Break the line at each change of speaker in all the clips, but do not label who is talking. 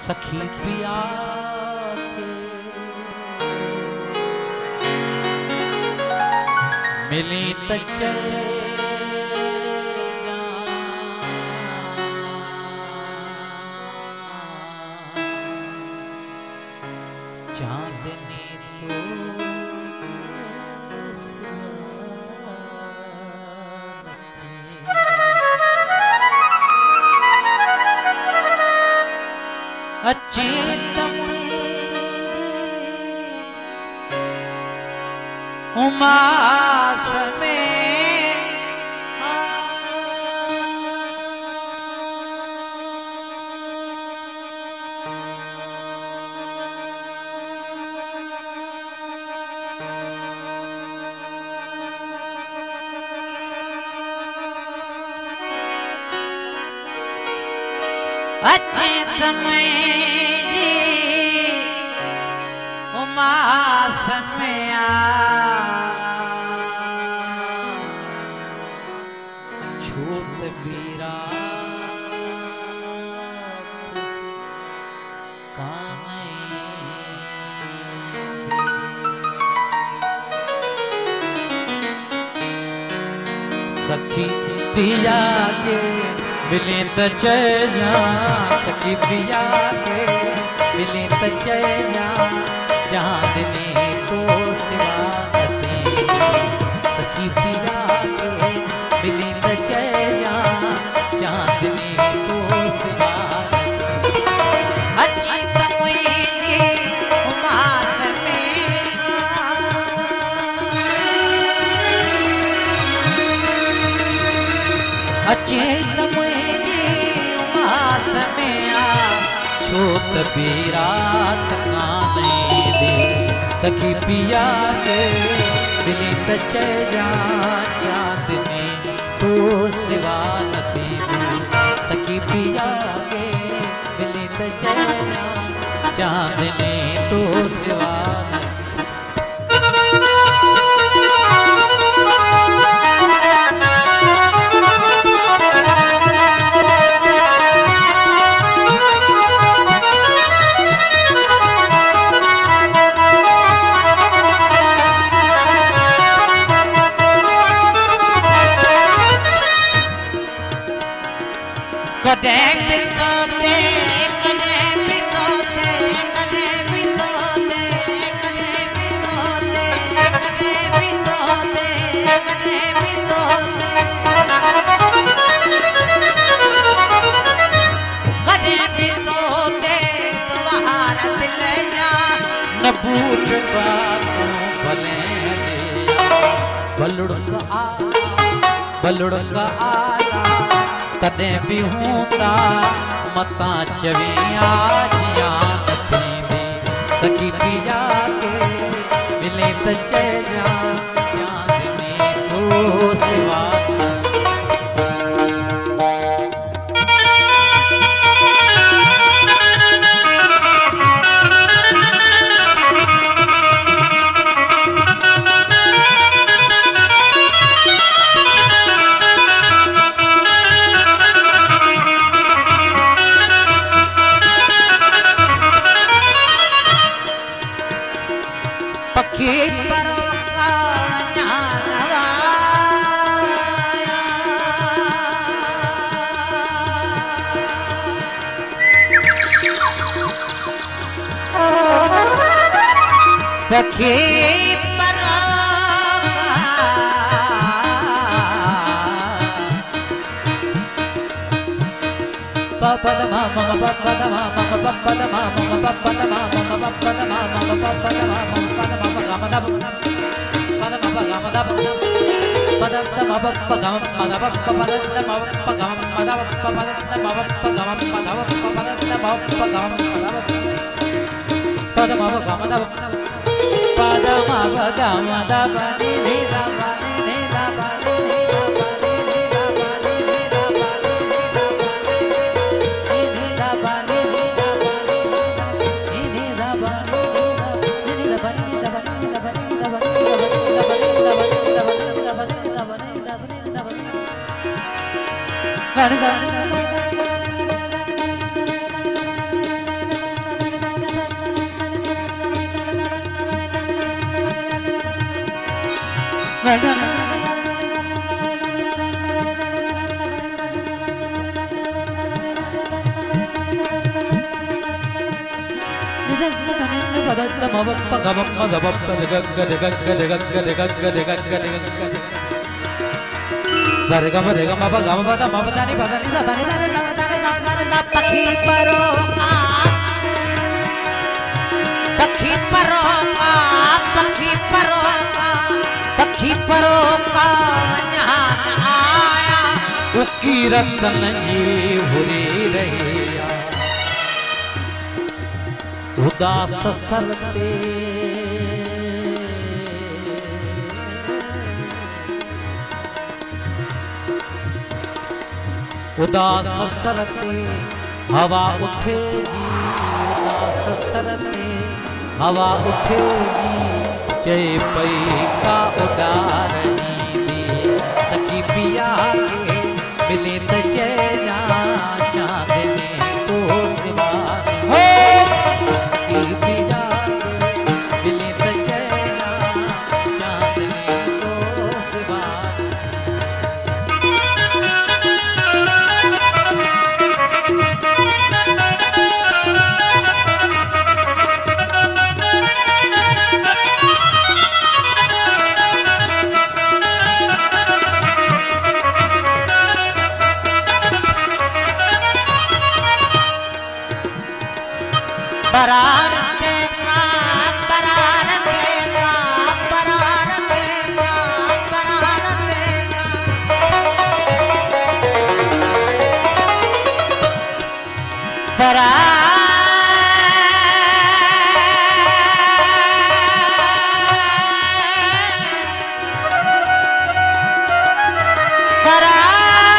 सखी पिया मिली त चांदनी अचेतन उमास में अचेतन उमास में छूट बीरा सखी पिया के मिले त चैया सखी पिया के मिले त चैया चांदनी तो सिवा सखी पिया के मिले त चैया चांदनी तो सिवा अचेत उमास में छूत बीरात काने दे सखी पिया के मिली त चैया चांदनी तो सिवा नती सखी पिया के मिली त चैया चांदनी तो सिवा कदे बितोते कदे बितोते कदे बितोते कदे बितोते कदे बितोते कदे बितोते कदे बितोते तुम्हारा दिल जा न बूट बातों भले बलुड़का आला तदे भी हूंदा मता चविया जिया नथी सखी पिया के मिले त चैया चांदनी तो सिवा पखी परों का न्यानवा पखी पखी परोका पखी परोका पखी परोका पखी परोका आया उकी रतन जी भुरी रहिया उदास सरते उदास सरते हवा उठेगी उदास सरते हवा उठेगी जय पई का उडार दी सखी पिया के मिले त जैना चांदनी को सिवा हो सखी पिया के मिले त जैना चांदनी को सिवा बरार देगा बरार देगा बरार देगा बरार देगा बरार बरार देगा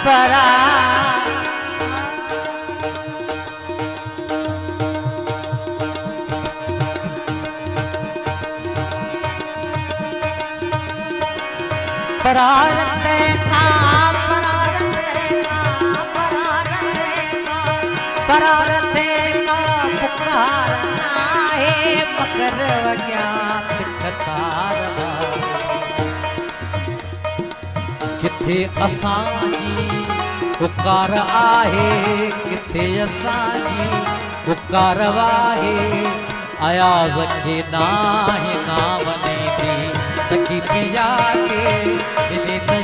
बरार देगा बरार देगा बरार देगा पुकारना है मकर वज्ञात कतार किथे असांजी पुकार आहे किथे असांजी पुकार आहे अयाज़ खे नाहे नाम ॾींदी सखी पिया के मिले त